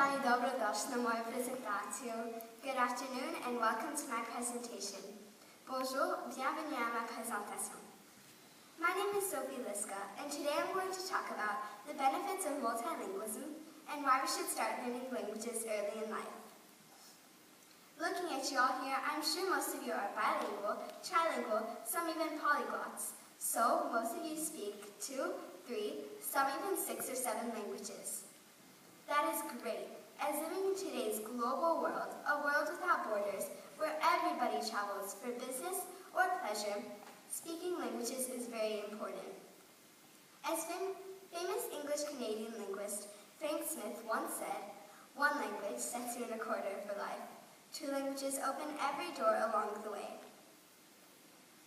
dan i dobrodošli na moju prezentaciju. Good afternoon and welcome to my presentation. Bonjour, bienvenue à ma présentation. My name is Sophie, and today I'm going to talk about the benefits of multilingualism and why we should start learning languages early in life. Looking at you all here, I'm sure most of you are bilingual, trilingual, some even polyglots. So most of you speak 2, 3, some even 6 or 7 languages. That is great, as living in today's global world, a world without borders, where everybody travels for business or pleasure, speaking languages is very important. As famous English-Canadian linguist Frank Smith once said, "One language sets you in a corner for life. 2 languages open every door along the way."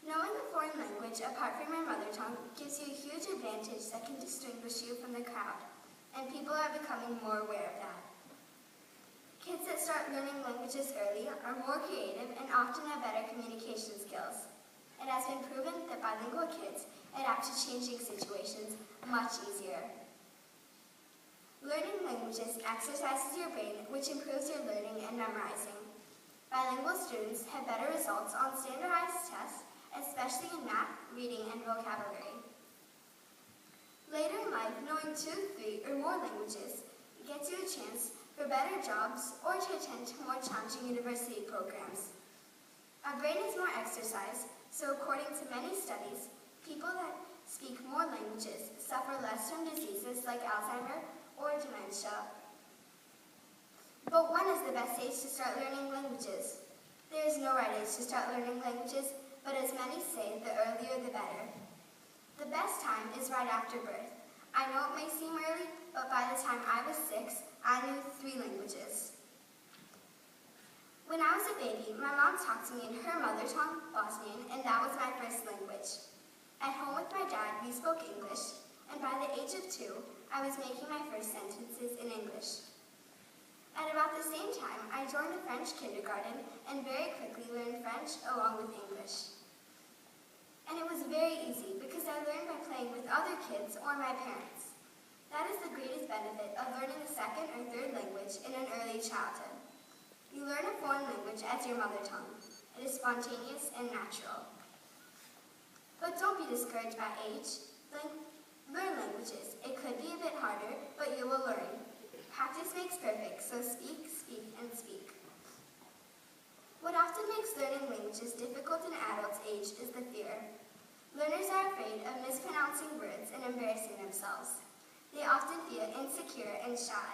Knowing a foreign language apart from your mother tongue gives you a huge advantage that can distinguish you from the crowd, and people are becoming more aware of that. Kids that start learning languages early are more creative and often have better communication skills. It has been proven that bilingual kids adapt to changing situations much easier. Learning languages exercises your brain, which improves your learning and memorizing. Bilingual students have better results on standardized tests, especially in math, reading, and vocabulary. Later in life, knowing 2, 3, or more languages gets you a chance for better jobs or to attend more challenging university programs. Our brain is more exercised, so according to many studies, people that speak more languages suffer less from diseases like Alzheimer's or dementia. But when is the best age to start learning languages? There is no right age to start learning languages, but as many say, the earlier the better. The best time is right after birth. I know it may seem early, but by the time I was 6, I knew 3 languages. When I was a baby, my mom talked to me in her mother tongue, Bosnian, and that was my first language. At home with my dad, we spoke English, and by the age of 2, I was making my first sentences in English. At about the same time, I joined a French kindergarten and very quickly learned French along with English. And it was very easy because I learned by playing with other kids or my parents. That is the greatest benefit of learning a 2nd or 3rd language in an early childhood. You learn a foreign language as your mother tongue. It is spontaneous and natural. But don't be discouraged by age. Learn languages. It could be a bit harder, but you will learn. Practice makes perfect, so speak, speak, and speak. What often makes learning languages difficult in adults' age is the fear. Learners are afraid of mispronouncing words and embarrassing themselves. They often feel insecure and shy.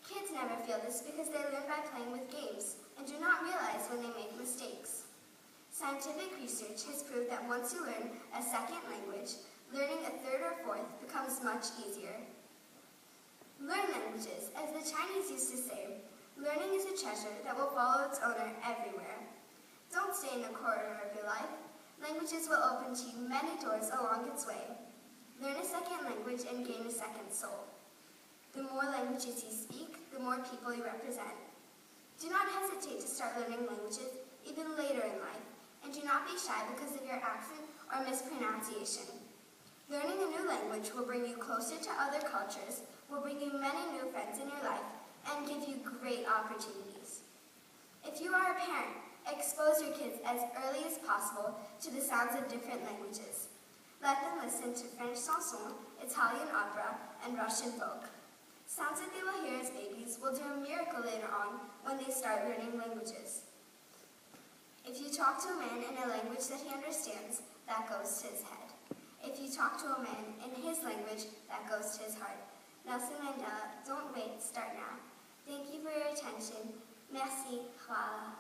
Kids never feel this because they learn by playing with games and do not realize when they make mistakes. Scientific research has proved that once you learn a 2nd language, learning a 3rd or 4th becomes much easier. Learn languages. As the Chinese used to say, learning is a treasure that will follow its owner everywhere. Don't stay in the corridor of your life. Languages will open to you many doors along its way. Learn a 2nd language and gain a 2nd soul. The more languages you speak, the more people you represent. Do not hesitate to start learning languages even later in life, and do not be shy because of your accent or mispronunciation. Learning a new language will bring you closer to other cultures, will bring you many new friends in your life, and give you great opportunities. If you are a parent, expose your kids as early as possible to the sounds of different languages. Let them listen to French chanson, Italian opera, and Russian folk. Sounds that they will hear as babies will do a miracle later on when they start learning languages. If you talk to a man in a language that he understands, that goes to his head. If you talk to a man in his language, that goes to his heart. Nelson Mandela, don't wait, start now. Thank you for your attention. Merci, hvala.